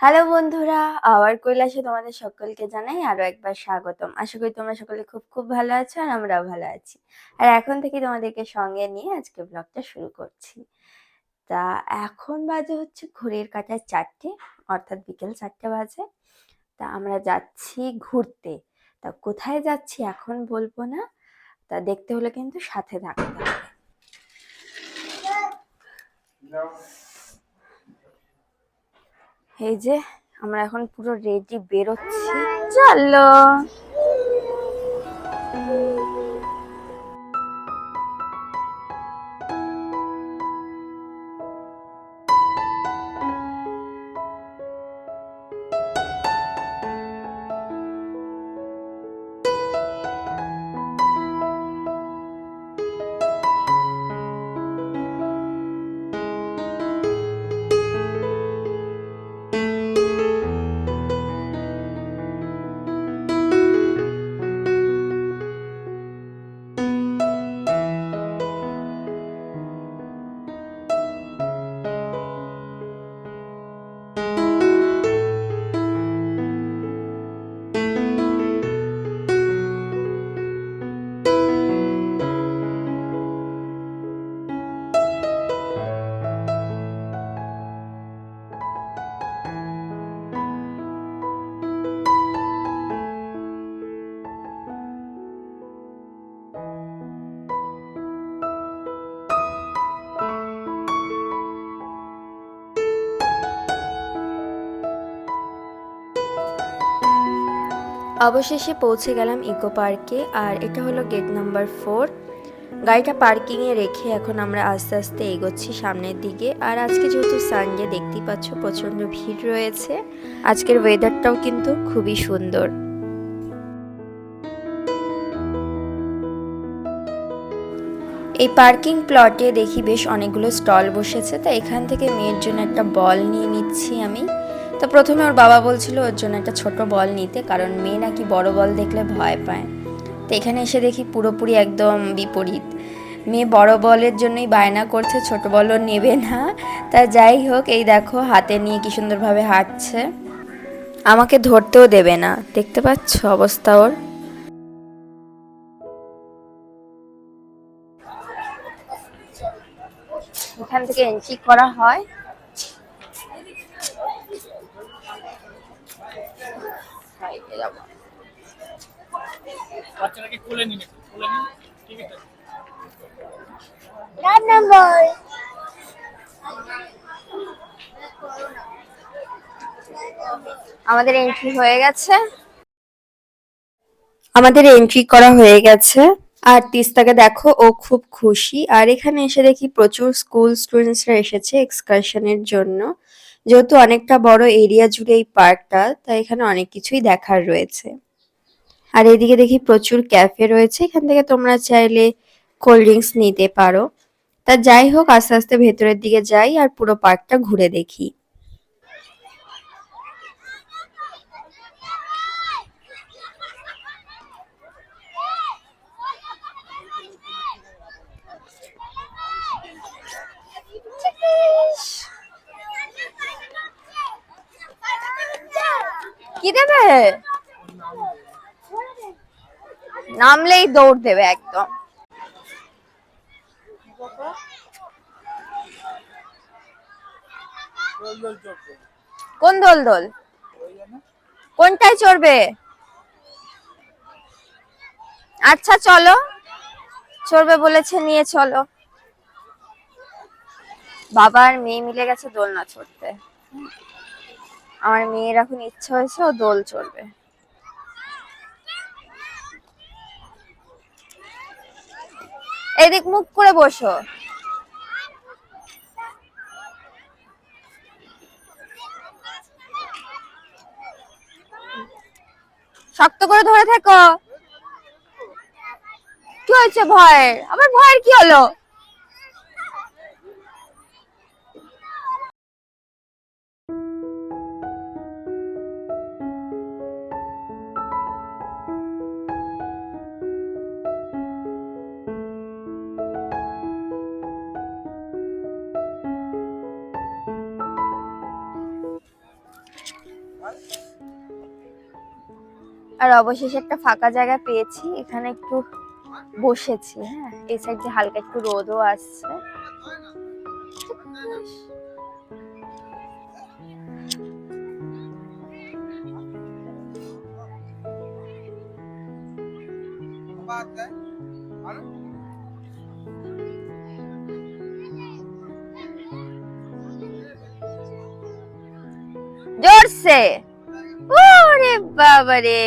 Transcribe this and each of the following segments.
Hello বন্ধুরা, hour কৈলাসে তোমাদের সকলকে জানাই আরো একবার স্বাগতম। আশা করি তোমরা সকলে খুব খুব ভালো আছো আর আমরাও ভালো আছি। আর এখন থেকে তোমাদেরকে সঙ্গে নিয়ে আজকে ব্লগটা শুরু করছি। তা এখন বাজে হচ্ছে ঘড়ির কাঁটায় 4টে, অর্থাৎ বিকেল 4টে বাজে। তা আমরা যাচ্ছি ঘুরতে। তা কোথায় যাচ্ছি এখন বলবো না, তা দেখতে হলে কিন্তু সাথে থাকতে হবে। এই যে আমরা এখন পুরো রেডি বেরোচ্ছি, চলো। অবশেষে পৌঁছে গেলাম ইকো পার্কে, আর এটা হলো গেট নাম্বার 4। গাড়িটা পার্কিংয়ে রেখে এখন আমরা আস্তে আস্তে এগোচ্ছি সামনের দিকে। আর আজকে যেহেতু সানডে, দেখতেই পাচ্ছ প্রচণ্ড ভিড় রয়েছে। আজকের ওয়েদারটাও কিন্তু খুবই সুন্দর। এই পার্কিং প্লটে দেখি বেশ অনেকগুলো স্টল বসেছে, তা এখান থেকে মেয়ের জন্য একটা বল নিয়ে নিচ্ছি আমি। তো প্রথমে ওর বাবা বলছিল ওর জন্য একটা ছোট বল নিতে, কারণ মেয়ে নাকি বড় বল দেখলে ভয় পায়। তো এখানে এসে দেখি পুরোপুরি একদম বিপরীত, মেয়ে বড় বলের জন্যই বায়না করছে, ছোট বলও নেবে না। তা যাই হোক, এই দেখো হাতে নিয়ে কি সুন্দরভাবে হাঁটছে, আমাকে ধরতেও দেবে না। দেখতে পাচ্ছ অবস্থা ওর। এখান থেকে এন্ট্রি করা হয়। বাচ্চাটাকে কোলে নিন, কোলে নিন, ঠিক আছে। আমাদের এন্ট্রি হয়ে গেছে, আর তিস্তাকে দেখো, ও খুব খুশি। আর এখানে এসে দেখি প্রচুর স্কুল স্টুডেন্টসরা এসেছে এক্সকারশনের জন্য। যেহেতু অনেকটা বড় এরিয়া জুড়ে এই পার্কটা, তাই এখানে অনেক কিছুই দেখার রয়েছে। আর এদিকে দেখি প্রচুর ক্যাফে রয়েছে, এখান থেকে তোমরা চাইলে কোল্ড ড্রিঙ্কস নিতে পারো। তা যাই হোক, আস্তে আস্তে ভেতরের দিকে যাই আর পুরো পার্কটা ঘুরে দেখি। কি দেবে? নামলেই দৌড় দেবে একদম। কোন দোল দোল? কোনটায় চড়বে? আচ্ছা চলো, চড়বে বলেছে, নিয়ে চলো। বাবা আর মেয়ে মিলে গেছে দোলনা চড়তে। আমার মেয়ের এখন ইচ্ছা হয়েছে ও দোল চড়বে। এদিক মুখ করে বসো। শক্ত করে ধরে থেকো। কি হয়েছে ভয়ের? আবার ভয়ের কি হলো? আর অবশেষে একটা ফাঁকা জায়গা পেয়েছি, এখানে একটু বসেছি। হ্যাঁ, এই সাইড দিয়ে হালকা একটু রোদও আসছে। জোরসে, ওরে বাবারে।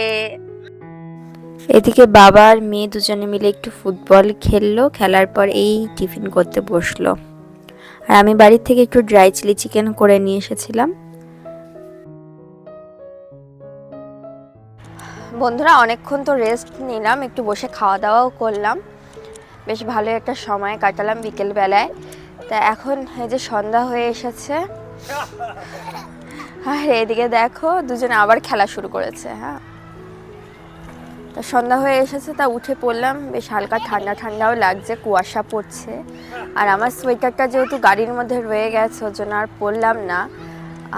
এদিকে বাবা আর মেয়ে দুজনে মিলে একটু ফুটবল খেললো, খেলার পর এই টিফিন করতে বসলো। আর আমি বাড়ির থেকে একটু ড্রাই চিলি চিকেন করে নিয়ে এসেছিলাম। বন্ধুরা, অনেকক্ষণ তো রেস্ট নিলাম, একটু বসে খাওয়া দাওয়াও করলাম, বেশ ভালো একটা সময় কাটালাম বিকেল বেলায়। তা এখন এই যে সন্ধ্যা হয়ে এসেছে, আর এদিকে দেখো দুজনে আবার খেলা শুরু করেছে। হ্যাঁ, তা সন্ধ্যা হয়ে এসেছে, তা উঠে পড়লাম, বেশ হালকা ঠান্ডা ঠান্ডাও লাগছে, কুয়াশা পড়ছে। আর আমার সোয়েটারটা যেহেতু গাড়ির মধ্যে রয়ে গেছে, ওর জন্য আর পরলাম না।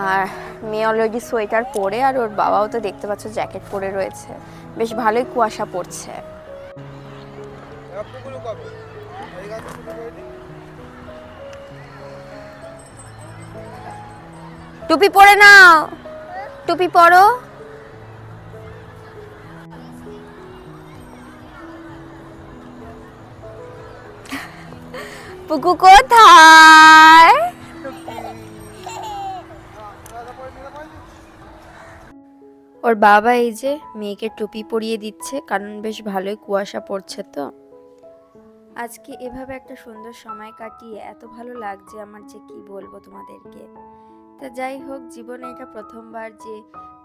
আর মেয়ে অলরেডি সোয়েটার পরে, আর ওর বাবাও তো দেখতে পাচ্ছ জ্যাকেট পরে রয়েছে, বেশ ভালোই কুয়াশা পড়ছে। টুপি পরে নাও, টুপি পরো। পুকু কোথায়? ওর বাবা এই যে মেয়েকে টুপি পরিয়ে দিচ্ছে, কারণ বেশ ভালোই কুয়াশা পড়ছে। তো আজকে এভাবে একটা সুন্দর সময় কাটিয়ে এত ভালো লাগছে আমার, যে কি বলবো তোমাদেরকে। তা যাই হোক, জীবনে এটা প্রথমবার যে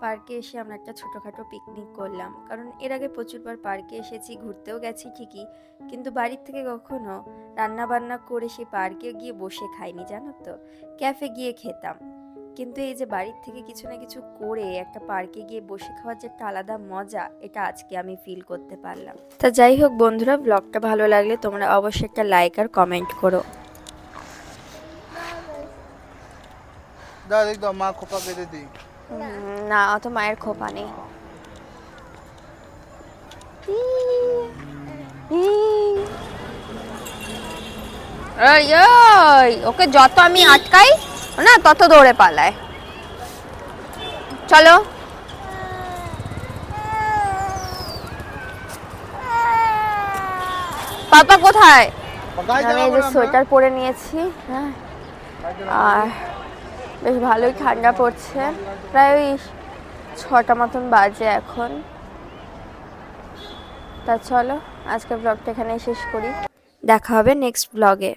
পার্কে এসে আমরা একটা ছোটোখাটো পিকনিক করলাম। কারণ এর আগে প্রচুরবার পার্কে এসেছি, ঘুরতেও গেছি ঠিকই, কিন্তু বাড়ির থেকে কখনো রান্না বান্না করে সেই পার্কে গিয়ে বসে খাইনি, জানো তো। ক্যাফে গিয়ে খেতাম, কিন্তু এই যে বাড়ির থেকে কিছু না কিছু করে একটা পার্কে গিয়ে বসে খাওয়ার যে একটা আলাদা মজা, এটা আজকে আমি ফিল করতে পারলাম। তা যাই হোক বন্ধুরা, ব্লগটা ভালো লাগলে তোমরা অবশ্যই একটা লাইক আর কমেন্ট করো। মা খোপা বেঁধে দিই। না, অত মায়ের খোপা নেই। ওকে যত আমি আটকাই না, তত দৌড়ে পালায়। চলো, পাপা কোথায়? আমি এই যে সোয়েটার পরে নিয়েছি। হ্যাঁ, আর বেশ ভালোই ঠান্ডা পড়ছে, প্রায় ওই 6টা মতন বাজে এখন। তা চলো আজকের ব্লগটা এখানেই শেষ করি, দেখা হবে নেক্সট ব্লগে।